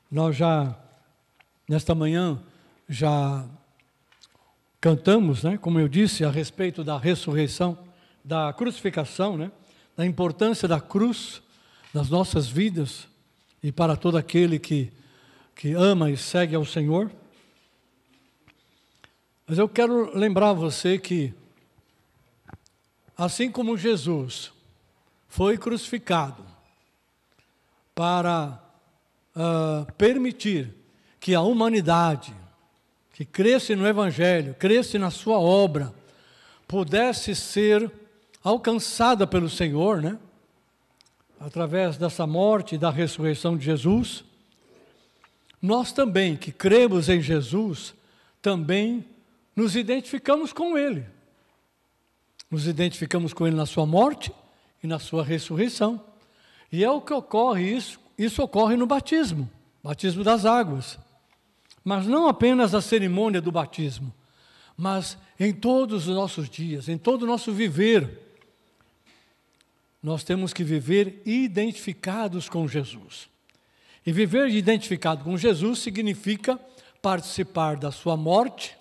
Nós já, nesta manhã, já cantamos, né, como eu disse, a respeito da ressurreição, da crucificação, né, da importância da cruz nas nossas vidas e para todo aquele que ama e segue ao Senhor. Mas eu quero lembrar você que, assim como Jesus foi crucificado para permitir que a humanidade, que cresce no Evangelho, cresce na sua obra, pudesse ser alcançada pelo Senhor, né? Através dessa morte e da ressurreição de Jesus, nós também, que cremos em Jesus, também nos identificamos com Ele. Nos identificamos com Ele na sua morte e na sua ressurreição. E é o que ocorre, isso ocorre no batismo das águas. Mas não apenas a cerimônia do batismo, mas em todos os nossos dias, em todo o nosso viver, nós temos que viver identificados com Jesus. E viver identificado com Jesus significa participar da sua morte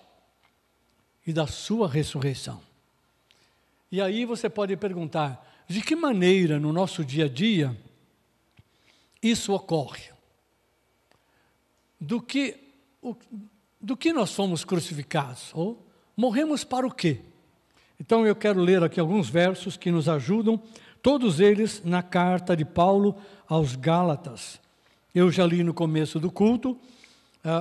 e da sua ressurreição. E aí você pode perguntar, de que maneira no nosso dia a dia isso ocorre? Do que nós fomos crucificados? Ou morremos para o quê? Então eu quero ler aqui alguns versos que nos ajudam, todos eles na carta de Paulo aos Gálatas. Eu já li no começo do culto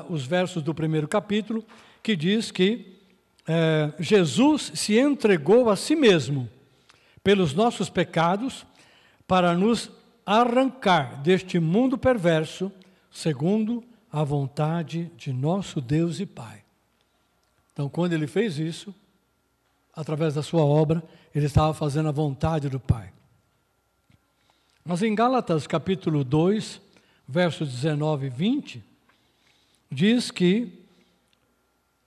os versos do primeiro capítulo, que diz que Jesus se entregou a si mesmo pelos nossos pecados para nos arrancar deste mundo perverso, segundo a vontade de nosso Deus e Pai. Então, quando ele fez isso, através da sua obra, ele estava fazendo a vontade do Pai. Mas em Gálatas capítulo 2, versos 19 e 20, diz que,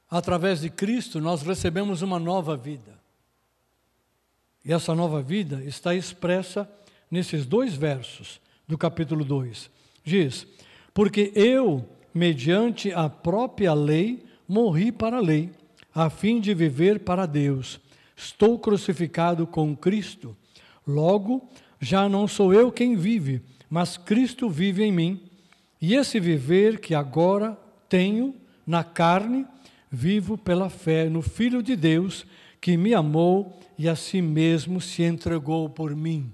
através de Cristo, nós recebemos uma nova vida. E essa nova vida está expressa nesses dois versos do capítulo 2. Diz, porque eu, mediante a própria lei, morri para a lei, a fim de viver para Deus. Estou crucificado com Cristo. Logo, já não sou eu quem vive, mas Cristo vive em mim. E esse viver que agora tenho na carne, vivo pela fé no Filho de Deus, que me amou e a si mesmo se entregou por mim.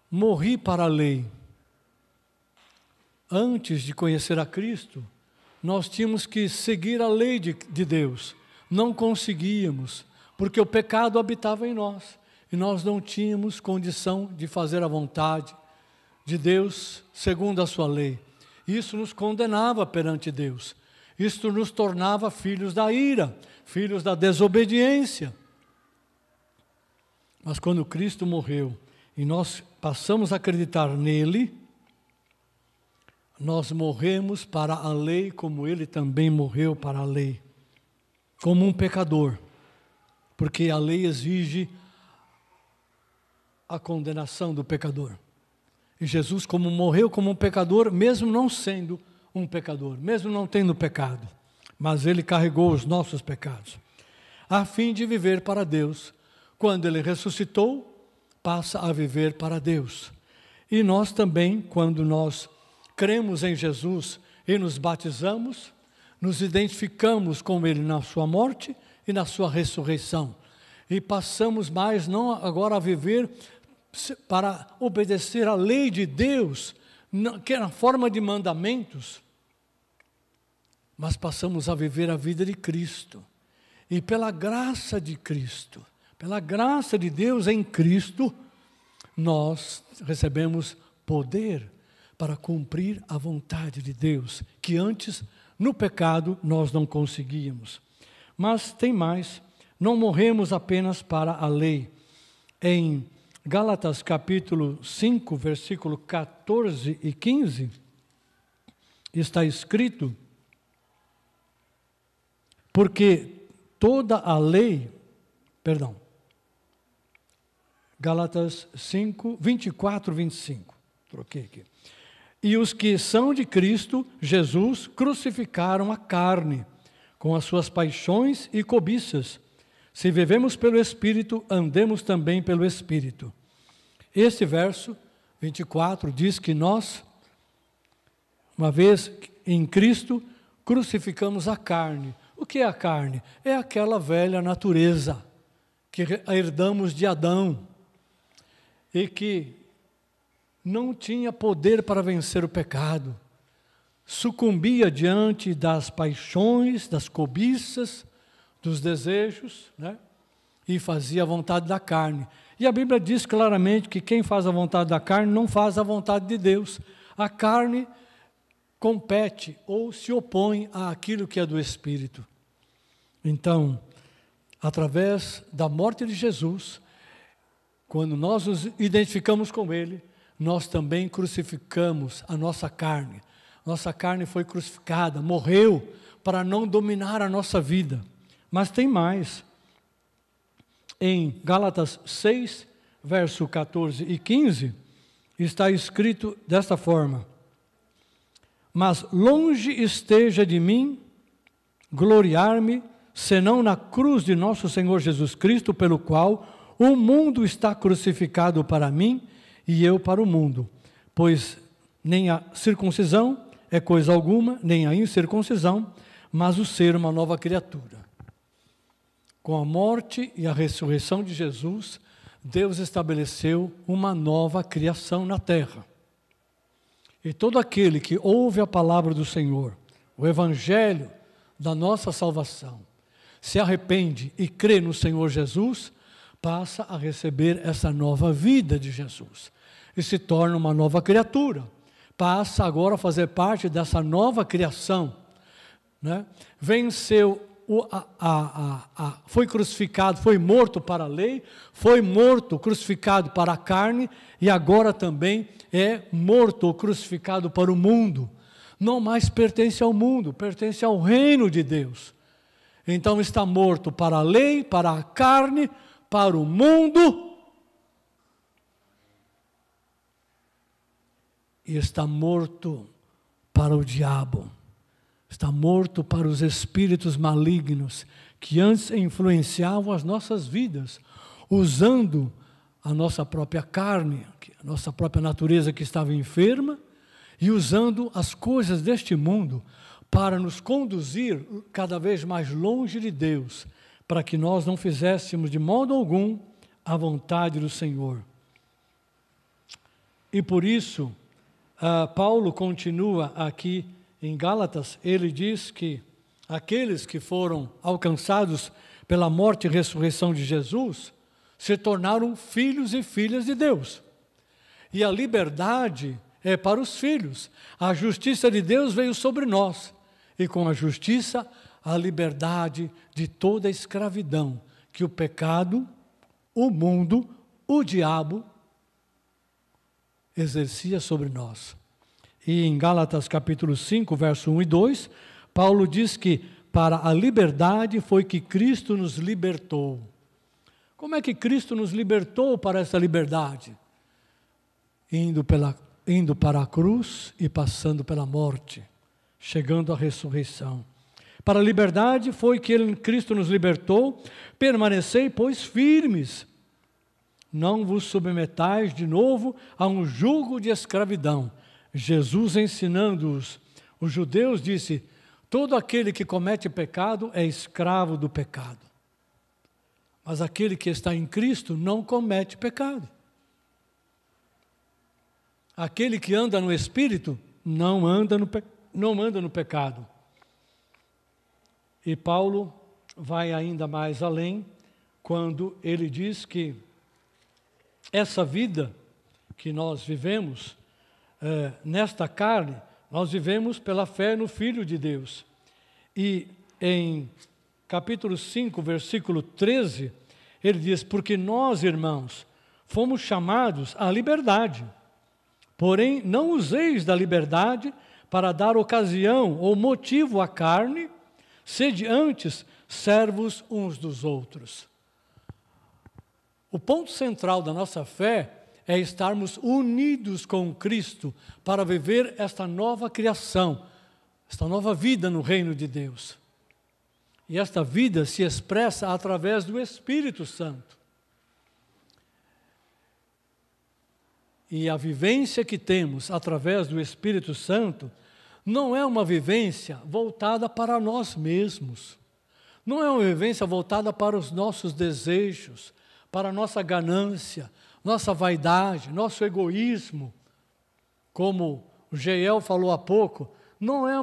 Morri para a lei. Antes de conhecer a Cristo, nós tínhamos que seguir a lei de Deus. Não conseguíamos, porque o pecado habitava em nós. E nós não tínhamos condição de fazer a vontade de Deus segundo a sua lei. Isso nos condenava perante Deus. Isso nos tornava filhos da ira, filhos da desobediência. Mas quando Cristo morreu e nós passamos a acreditar nele, nós morremos para a lei como ele também morreu para a lei, como um pecador, porque a lei exige a condenação do pecador. E Jesus, como morreu como um pecador, mesmo não sendo um pecador, mesmo não tendo pecado, mas ele carregou os nossos pecados, a fim de viver para Deus. Quando ele ressuscitou, passa a viver para Deus. E nós também, quando nós cremos em Jesus e nos batizamos, nos identificamos com ele na sua morte e na sua ressurreição. E passamos mais não agora a viver para obedecer à lei de Deus, que é na forma de mandamentos, mas passamos a viver a vida de Cristo. E pela graça de Cristo, pela graça de Deus em Cristo, nós recebemos poder para cumprir a vontade de Deus, que antes, no pecado, nós não conseguíamos. Mas tem mais, não morremos apenas para a lei. Em Gálatas capítulo 5, versículo 14 e 15, está escrito, porque toda a lei, Gálatas 5, 24, 25, troquei aqui. E os que são de Cristo Jesus crucificaram a carne, com as suas paixões e cobiças. Se vivemos pelo Espírito, andemos também pelo Espírito. Este verso 24 diz que nós, uma vez em Cristo, crucificamos a carne. O que é a carne? É aquela velha natureza que herdamos de Adão e que não tinha poder para vencer o pecado. Sucumbia diante das paixões, das cobiças, dos desejos, né? E fazia a vontade da carne. E a Bíblia diz claramente que quem faz a vontade da carne não faz a vontade de Deus. A carne compete ou se opõe àquilo que é do Espírito. Então, através da morte de Jesus, quando nós nos identificamos com Ele, nós também crucificamos a nossa carne. Nossa carne foi crucificada, morreu para não dominar a nossa vida. Mas tem mais. Em Gálatas 6, verso 14 e 15, está escrito desta forma: mas longe esteja de mim gloriar-me, senão na cruz de nosso Senhor Jesus Cristo, pelo qual o mundo está crucificado para mim e eu para o mundo. Pois nem a circuncisão é coisa alguma, nem a incircuncisão, mas o ser uma nova criatura. Com a morte e a ressurreição de Jesus, Deus estabeleceu uma nova criação na terra. E todo aquele que ouve a palavra do Senhor, o evangelho da nossa salvação, se arrepende e crê no Senhor Jesus, passa a receber essa nova vida de Jesus e se torna uma nova criatura. Passa agora a fazer parte dessa nova criação, né? Venceu, foi crucificado, foi morto para a lei, foi morto, crucificado para a carne e agora também é morto ou crucificado para o mundo. Não mais pertence ao mundo, pertence ao reino de Deus. Então está morto para a lei, para a carne, para o mundo e está morto para o diabo. Está morto para os espíritos malignos que antes influenciavam as nossas vidas, usando a nossa própria carne, a nossa própria natureza que estava enferma, e usando as coisas deste mundo para nos conduzir cada vez mais longe de Deus, para que nós não fizéssemos de modo algum a vontade do Senhor. E por isso, Paulo continua aqui em Gálatas, ele diz que aqueles que foram alcançados pela morte e ressurreição de Jesus se tornaram filhos e filhas de Deus. E a liberdade é para os filhos. A justiça de Deus veio sobre nós. E com a justiça, a liberdade de toda a escravidão que o pecado, o mundo, o diabo exercia sobre nós. E em Gálatas capítulo 5, verso 1 e 2, Paulo diz que para a liberdade foi que Cristo nos libertou. Como é que Cristo nos libertou para essa liberdade? Indo para a cruz e passando pela morte, chegando à ressurreição. Para a liberdade foi que Cristo nos libertou, permanecei, pois, firmes. Não vos submetais de novo a um jugo de escravidão. Jesus ensinando os judeus disse, todo aquele que comete pecado é escravo do pecado. Mas aquele que está em Cristo não comete pecado. Aquele que anda no Espírito não anda no pecado. E Paulo vai ainda mais além, quando ele diz que essa vida que nós vivemos, nesta carne, nós vivemos pela fé no Filho de Deus. E em capítulo 5, versículo 13, ele diz, porque nós, irmãos, fomos chamados à liberdade, porém não useis da liberdade para dar ocasião ou motivo à carne, sede antes servos uns dos outros. O ponto central da nossa fé é estarmos unidos com Cristo para viver esta nova criação, esta nova vida no reino de Deus. E esta vida se expressa através do Espírito Santo. E a vivência que temos através do Espírito Santo não é uma vivência voltada para nós mesmos. Não é uma vivência voltada para os nossos desejos, para a nossa ganância, nossa vaidade, nosso egoísmo. Como o Geel falou há pouco, não é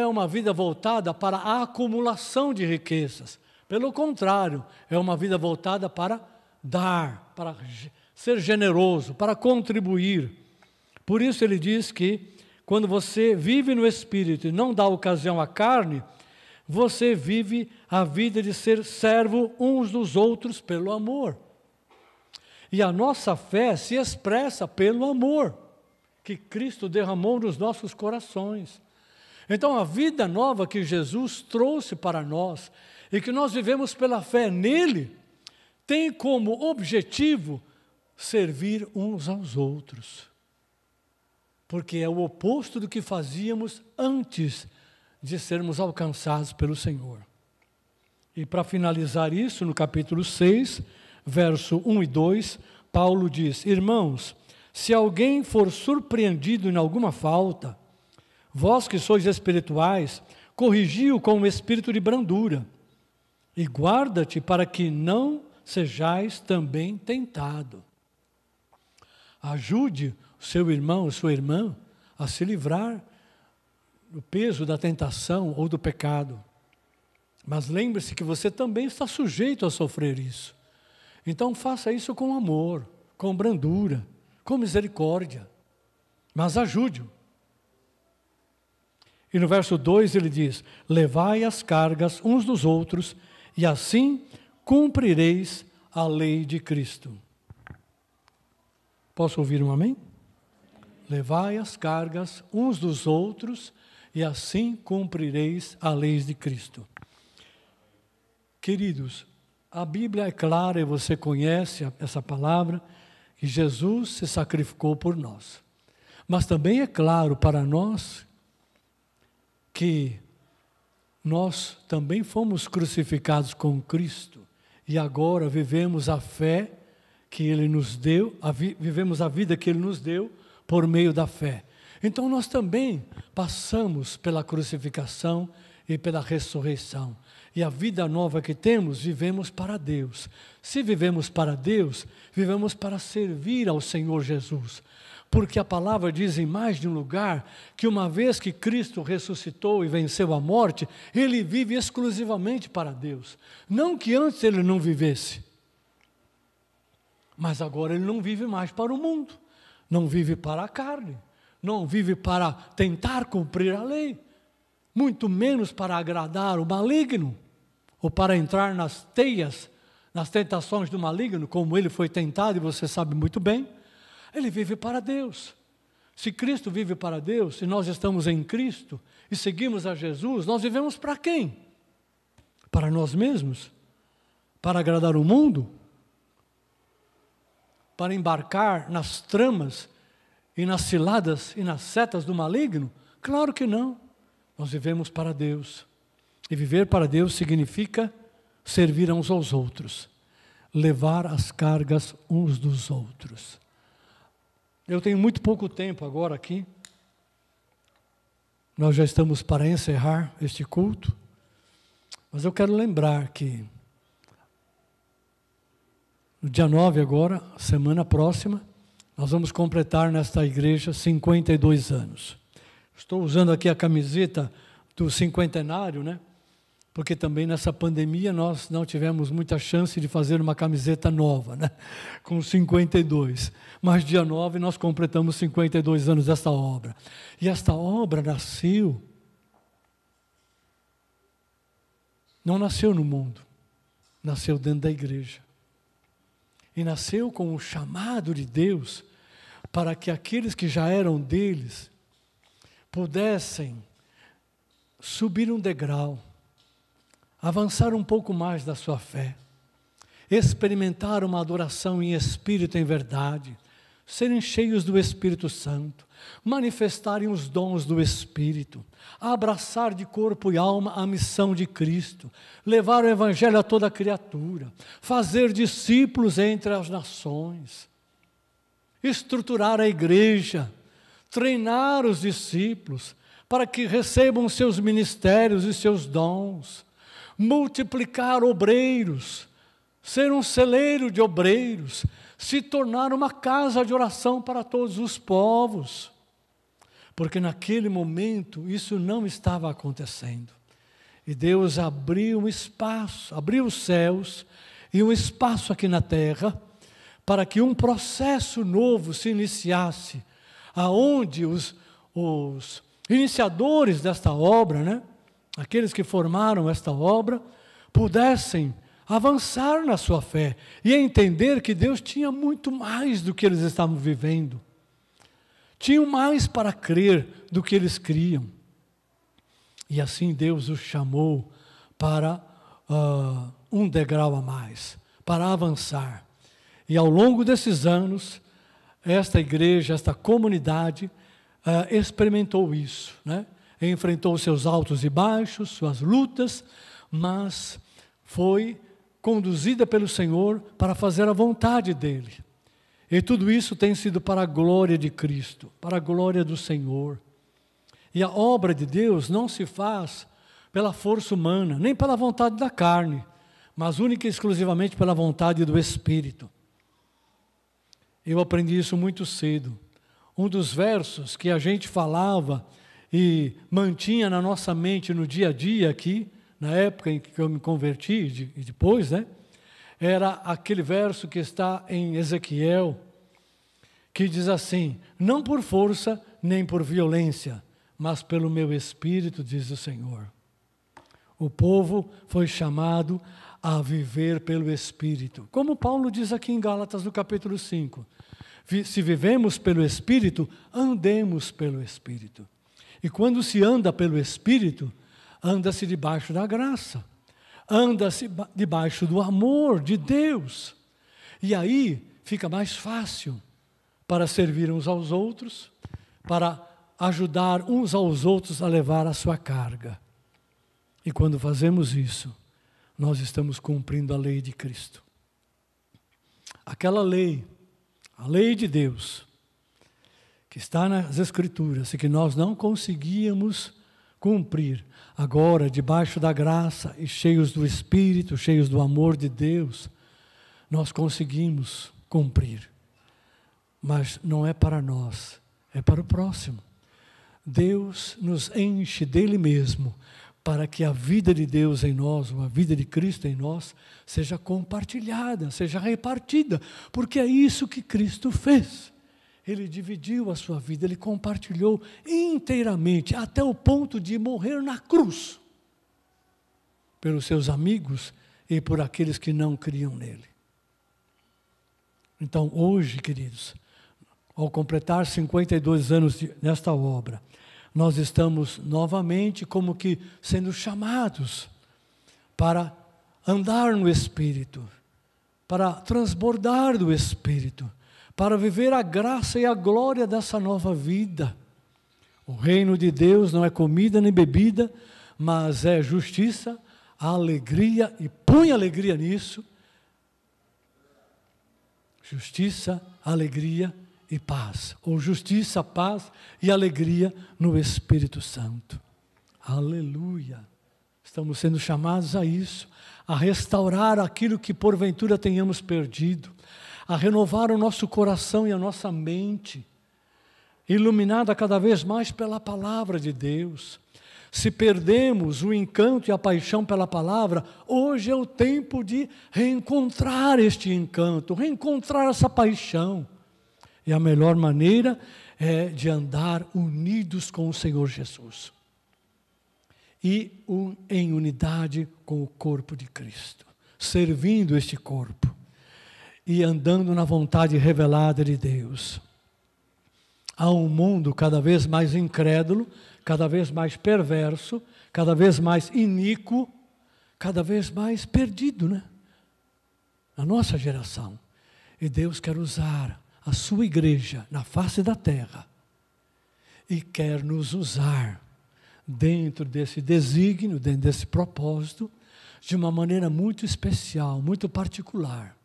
uma vida voltada para a acumulação de riquezas. Pelo contrário, é uma vida voltada para dar, para ser generoso, para contribuir. Por isso ele diz que quando você vive no Espírito e não dá ocasião à carne, você vive a vida de ser servo uns dos outros pelo amor. E a nossa fé se expressa pelo amor que Cristo derramou nos nossos corações. Então, a vida nova que Jesus trouxe para nós e que nós vivemos pela fé nele, tem como objetivo servir uns aos outros. Porque é o oposto do que fazíamos antes de sermos alcançados pelo Senhor. E para finalizar isso, no capítulo 6, verso 1 e 2, Paulo diz: irmãos, se alguém for surpreendido em alguma falta, vós que sois espirituais, corrigi-o com um espírito de brandura, e guarda-te para que não sejais também tentado. Ajude o seu irmão, sua irmã, a se livrar do peso da tentação ou do pecado. Mas lembre-se que você também está sujeito a sofrer isso. Então faça isso com amor, com brandura, com misericórdia. Mas ajude-o. E no verso 2 ele diz: levai as cargas uns dos outros, e assim cumprireis a lei de Cristo. Posso ouvir um amém? Levai as cargas uns dos outros, e assim cumprireis a lei de Cristo. Queridos, a Bíblia é clara, e você conhece essa palavra, que Jesus se sacrificou por nós. Mas também é claro para nós que nós também fomos crucificados com Cristo e agora vivemos a fé que Ele nos deu, vivemos a vida que Ele nos deu por meio da fé. Então nós também passamos pela crucificação e pela ressurreição. E a vida nova que temos, vivemos para Deus. Se vivemos para Deus, vivemos para servir ao Senhor Jesus. Porque a palavra diz em mais de um lugar que uma vez que Cristo ressuscitou e venceu a morte, Ele vive exclusivamente para Deus. Não que antes Ele não vivesse, mas agora Ele não vive mais para o mundo, não vive para a carne, não vive para tentar cumprir a lei, muito menos para agradar o maligno, ou para entrar nas teias, nas tentações do maligno, como Ele foi tentado, e você sabe muito bem. Ele vive para Deus. Se Cristo vive para Deus, se nós estamos em Cristo e seguimos a Jesus, nós vivemos para quem? Para nós mesmos? Para agradar o mundo? Para embarcar nas tramas e nas ciladas e nas setas do maligno? Claro que não. Nós vivemos para Deus. E viver para Deus significa servir uns aos outros, levar as cargas uns dos outros. Eu tenho muito pouco tempo agora aqui. Nós já estamos para encerrar este culto. Mas eu quero lembrar que no dia 9 agora, semana próxima, nós vamos completar nesta igreja 52 anos. Estou usando aqui a camiseta do cinquentenário, né? Porque também nessa pandemia nós não tivemos muita chance de fazer uma camiseta nova, né? Com 52. Mas dia 9 nós completamos 52 anos desta obra. E esta obra não nasceu no mundo, nasceu dentro da igreja. E nasceu com o chamado de Deus para que aqueles que já eram deles pudessem subir um degrau, avançar um pouco mais da sua fé experimentar uma adoração em espírito e em verdade, serem cheios do Espírito Santo, manifestarem os dons do Espírito, abraçar de corpo e alma a missão de Cristo, levar o Evangelho a toda criatura, fazer discípulos entre as nações, estruturar a igreja, treinar os discípulos para que recebam seus ministérios e seus dons, multiplicar obreiros, ser um celeiro de obreiros, se tornar uma casa de oração para todos os povos. Porque naquele momento isso não estava acontecendo. E Deus abriu um espaço, abriu os céus e um espaço aqui na terra para que um processo novo se iniciasse, aonde os iniciadores desta obra, né, aqueles que formaram esta obra, pudessem avançar na sua fé e entender que Deus tinha muito mais do que eles estavam vivendo. Tinham mais para crer do que eles criam. E assim Deus os chamou para um degrau a mais, para avançar. E ao longo desses anos, esta igreja, esta comunidade, experimentou isso, né? Enfrentou seus altos e baixos, suas lutas, mas foi conduzida pelo Senhor para fazer a vontade dEle. E tudo isso tem sido para a glória de Cristo, para a glória do Senhor. E a obra de Deus não se faz pela força humana, nem pela vontade da carne, mas única e exclusivamente pela vontade do Espírito. Eu aprendi isso muito cedo. Um dos versos que a gente falava e mantinha na nossa mente no dia a dia aqui, na época em que eu me converti e depois, né? Era aquele verso que está em Ezequiel, que diz assim: não por força nem por violência, mas pelo meu Espírito, diz o Senhor. O povo foi chamado a viver pelo Espírito. Como Paulo diz aqui em Gálatas, no capítulo 5. Se vivemos pelo Espírito, andemos pelo Espírito. E quando se anda pelo Espírito, anda-se debaixo da graça, anda-se debaixo do amor de Deus. E aí fica mais fácil para servir uns aos outros, para ajudar uns aos outros a levar a sua carga. E quando fazemos isso, nós estamos cumprindo a lei de Cristo. Aquela lei, a lei de Deus, que está nas Escrituras e que nós não conseguíamos cumprir, agora, debaixo da graça e cheios do Espírito, cheios do amor de Deus, nós conseguimos cumprir. Mas não é para nós, é para o próximo. Deus nos enche dele mesmo, para que a vida de Deus em nós, ou a vida de Cristo em nós, seja compartilhada, seja repartida, porque é isso que Cristo fez. Ele dividiu a sua vida, ele compartilhou inteiramente, até o ponto de morrer na cruz, pelos seus amigos e por aqueles que não criam nele. Então, hoje, queridos, ao completar 52 anos nesta obra, nós estamos novamente como que sendo chamados para andar no Espírito, para transbordar do Espírito, para viver a graça e a glória dessa nova vida. O reino de Deus não é comida nem bebida, mas é justiça, alegria, e põe alegria nisso. Justiça, alegria e paz. Ou justiça, paz e alegria no Espírito Santo. Aleluia! Estamos sendo chamados a isso, a restaurar aquilo que porventura tenhamos perdido, a renovar o nosso coração e a nossa mente, iluminada cada vez mais pela palavra de Deus. Se perdemos o encanto e a paixão pela palavra, hoje é o tempo de reencontrar este encanto, reencontrar essa paixão. E a melhor maneira é de andar unidos com o Senhor Jesus. E em unidade com o corpo de Cristo, servindo este corpo e andando na vontade revelada de Deus. Há um mundo cada vez mais incrédulo, cada vez mais perverso, cada vez mais iníquo, cada vez mais perdido, né? a nossa geração. E Deus quer usar a sua igreja na face da terra e quer nos usar dentro desse desígnio, dentro desse propósito, de uma maneira muito especial, muito particular.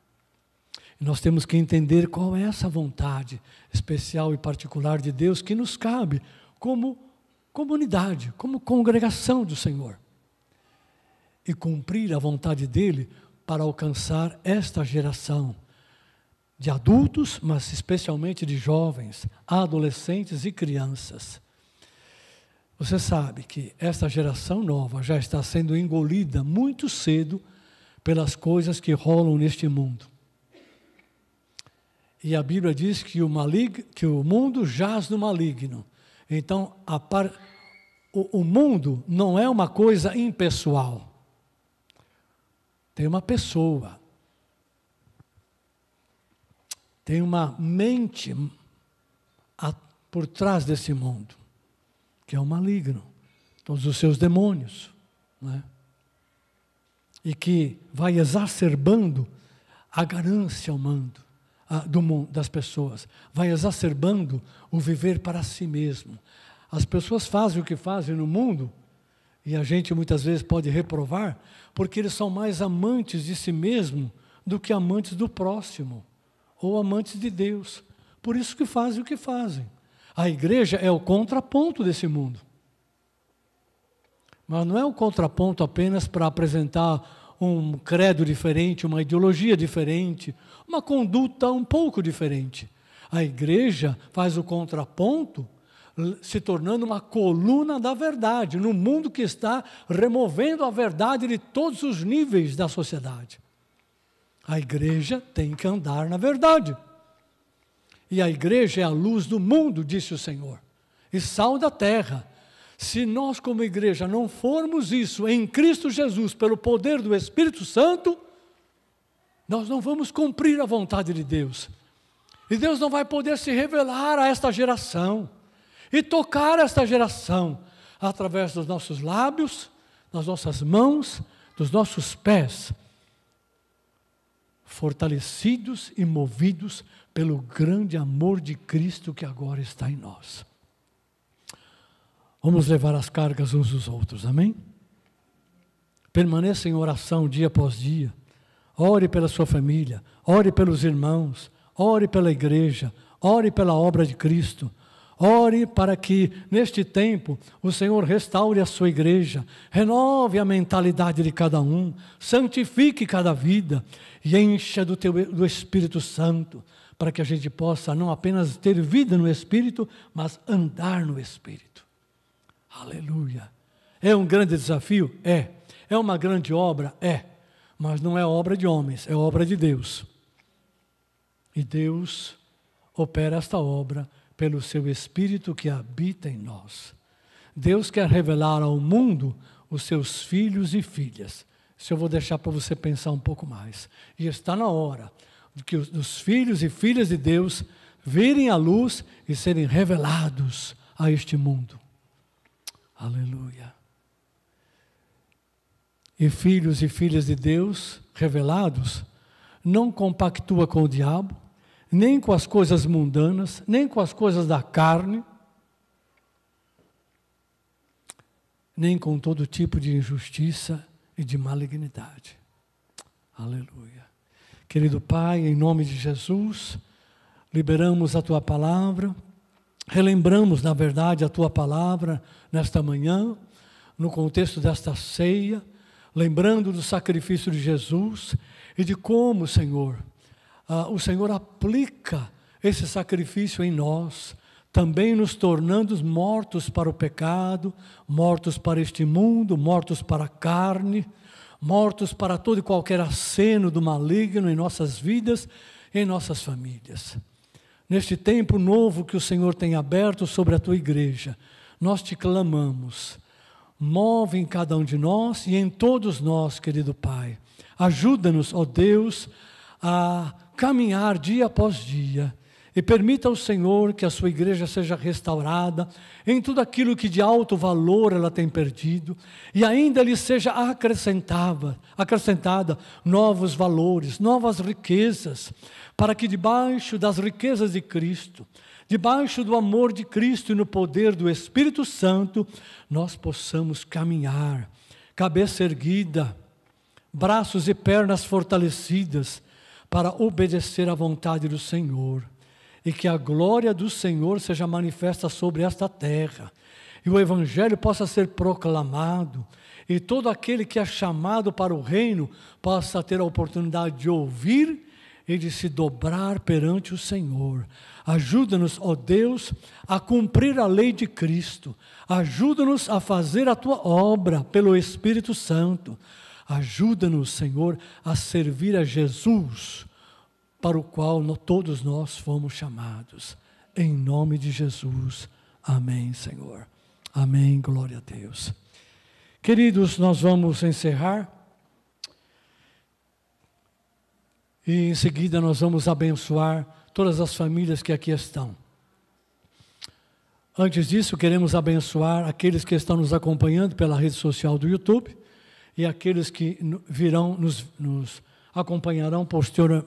E nós temos que entender qual é essa vontade especial e particular de Deus que nos cabe como comunidade, como congregação do Senhor. E cumprir a vontade dEle para alcançar esta geração de adultos, mas especialmente de jovens, adolescentes e crianças. Você sabe que esta geração nova já está sendo engolida muito cedo pelas coisas que rolam neste mundo. E a Bíblia diz que o mundo jaz no maligno. Então, o mundo não é uma coisa impessoal. Tem uma pessoa. Tem uma mente por trás desse mundo, que é o maligno, todos os seus demônios, não é? E que vai exacerbando a ganância do mundo, das pessoas, vai exacerbando o viver para si mesmo. As pessoas fazem o que fazem no mundo, e a gente muitas vezes pode reprovar, porque eles são mais amantes de si mesmo do que amantes do próximo, ou amantes de Deus. Por isso que fazem o que fazem. A igreja é o contraponto desse mundo. Mas não é um contraponto apenas para apresentar um credo diferente, uma ideologia diferente, uma conduta um pouco diferente. A igreja faz o contraponto se tornando uma coluna da verdade, no mundo que está removendo a verdade de todos os níveis da sociedade. A igreja tem que andar na verdade. E a igreja é a luz do mundo, disse o Senhor, e sal da terra. Se nós como igreja não formos isso em Cristo Jesus, pelo poder do Espírito Santo, nós não vamos cumprir a vontade de Deus. E Deus não vai poder se revelar a esta geração e tocar esta geração através dos nossos lábios, das nossas mãos, dos nossos pés, fortalecidos e movidos pelo grande amor de Cristo que agora está em nós. Vamos levar as cargas uns dos outros, amém? Permaneça em oração dia após dia. Ore pela sua família, ore pelos irmãos, ore pela igreja, ore pela obra de Cristo. Ore para que, neste tempo, o Senhor restaure a sua igreja, renove a mentalidade de cada um, santifique cada vida e encha do Espírito Santo, para que a gente possa não apenas ter vida no Espírito, mas andar no Espírito. Aleluia! É um grande desafio? É. É uma grande obra? É. Mas não é obra de homens, é obra de Deus. E Deus opera esta obra pelo seu Espírito que habita em nós. Deus quer revelar ao mundo os seus filhos e filhas. Isso eu vou deixar para você pensar um pouco mais. E está na hora de que os filhos e filhas de Deus virem a luz e serem revelados a este mundo. Aleluia. E filhos e filhas de Deus revelados não compactua com o diabo, nem com as coisas mundanas, nem com as coisas da carne, nem com todo tipo de injustiça e de malignidade. Aleluia. Querido Pai, em nome de Jesus, liberamos a Tua palavra, relembramos, na verdade, a Tua palavra nesta manhã, no contexto desta ceia, lembrando do sacrifício de Jesus e de como, Senhor, o Senhor aplica esse sacrifício em nós, também nos tornando mortos para o pecado, mortos para este mundo, mortos para a carne, mortos para todo e qualquer aceno do maligno em nossas vidas e em nossas famílias. Neste tempo novo que o Senhor tem aberto sobre a Tua igreja, nós te clamamos, move em cada um de nós e em todos nós, querido Pai. Ajuda-nos, ó Deus, a caminhar dia após dia e permita ao Senhor que a sua igreja seja restaurada em tudo aquilo que de alto valor ela tem perdido, e ainda lhe seja acrescentada novos valores, novas riquezas, para que debaixo das riquezas de Cristo, debaixo do amor de Cristo e no poder do Espírito Santo, nós possamos caminhar, cabeça erguida, braços e pernas fortalecidas, para obedecer à vontade do Senhor, e que a glória do Senhor seja manifesta sobre esta terra, e o Evangelho possa ser proclamado, e todo aquele que é chamado para o reino possa ter a oportunidade de ouvir e de se dobrar perante o Senhor. Ajuda-nos, ó Deus, a cumprir a lei de Cristo. Ajuda-nos a fazer a Tua obra pelo Espírito Santo. Ajuda-nos, Senhor, a servir a Jesus, para o qual todos nós fomos chamados. Em nome de Jesus. Amém, Senhor. Amém, glória a Deus. Queridos, nós vamos encerrar. E em seguida nós vamos abençoar todas as famílias que aqui estão. Antes disso, queremos abençoar aqueles que estão nos acompanhando pela rede social do YouTube e aqueles que virão nos acompanharão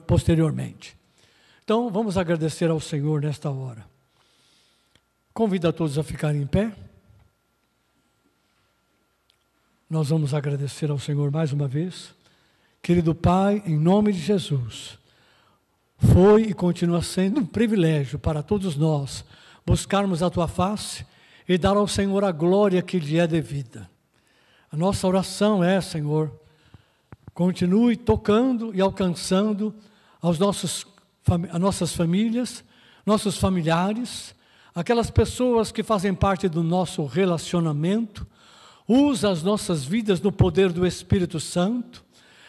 posteriormente. Então, vamos agradecer ao Senhor nesta hora. Convido a todos a ficarem em pé. Nós vamos agradecer ao Senhor mais uma vez. Querido Pai, em nome de Jesus, foi e continua sendo um privilégio para todos nós buscarmos a Tua face e dar ao Senhor a glória que lhe é devida. A nossa oração é, Senhor, continue tocando e alcançando as nossas famílias, nossos familiares, aquelas pessoas que fazem parte do nosso relacionamento. Usa as nossas vidas no poder do Espírito Santo.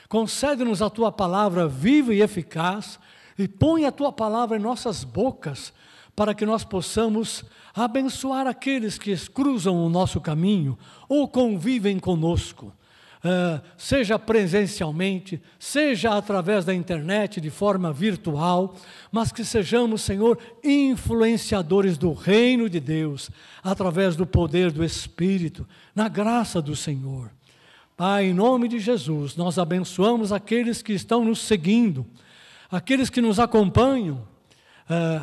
Concede-nos a Tua palavra viva e eficaz e põe a Tua palavra em nossas bocas para que nós possamos abençoar aqueles que cruzam o nosso caminho ou convivem conosco. Seja presencialmente, seja através da internet, de forma virtual, mas que sejamos, Senhor, influenciadores do reino de Deus, através do poder do Espírito, na graça do Senhor. Pai, em nome de Jesus, nós abençoamos aqueles que estão nos seguindo, aqueles que nos acompanham,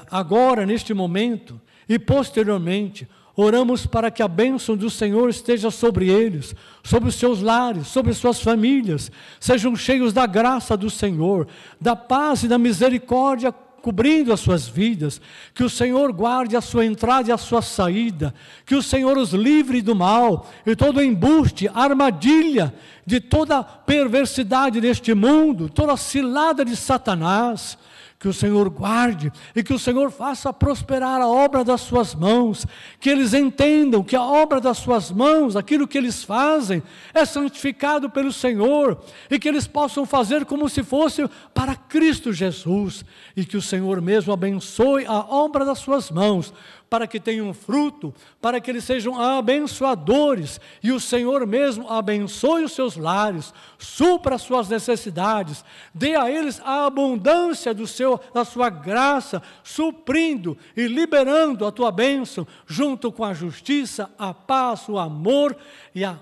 agora, neste momento, e posteriormente. Oramos para que a bênção do Senhor esteja sobre eles, sobre os seus lares, sobre suas famílias, sejam cheios da graça do Senhor, da paz e da misericórdia cobrindo as suas vidas, que o Senhor guarde a sua entrada e a sua saída, que o Senhor os livre do mal e todo embuste, armadilha de toda perversidade deste mundo, toda cilada de Satanás. Que o Senhor guarde e que o Senhor faça prosperar a obra das suas mãos, que eles entendam que a obra das suas mãos, aquilo que eles fazem, é santificado pelo Senhor, e que eles possam fazer como se fosse para Cristo Jesus, e que o Senhor mesmo abençoe a obra das suas mãos, para que tenham fruto, para que eles sejam abençoadores, e o Senhor mesmo abençoe os seus lares, supra as suas necessidades, dê a eles a abundância da sua graça, suprindo e liberando a tua bênção, junto com a justiça, a paz, o amor e a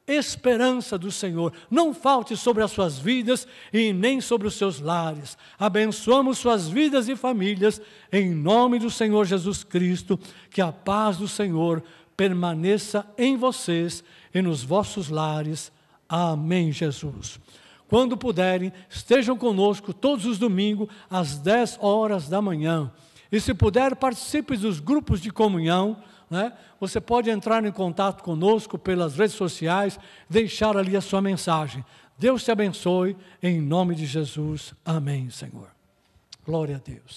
esperança do Senhor. Não falte sobre as suas vidas e nem sobre os seus lares. Abençoamos suas vidas e famílias, em nome do Senhor Jesus Cristo. Que a paz do Senhor permaneça em vocês e nos vossos lares. Amém, Jesus. Quando puderem, estejam conosco todos os domingos, às 10 horas da manhã. E se puder, participe dos grupos de comunhão, né? Você pode entrar em contato conosco pelas redes sociais, deixar ali a sua mensagem. Deus te abençoe, em nome de Jesus. Amém, Senhor. Glória a Deus.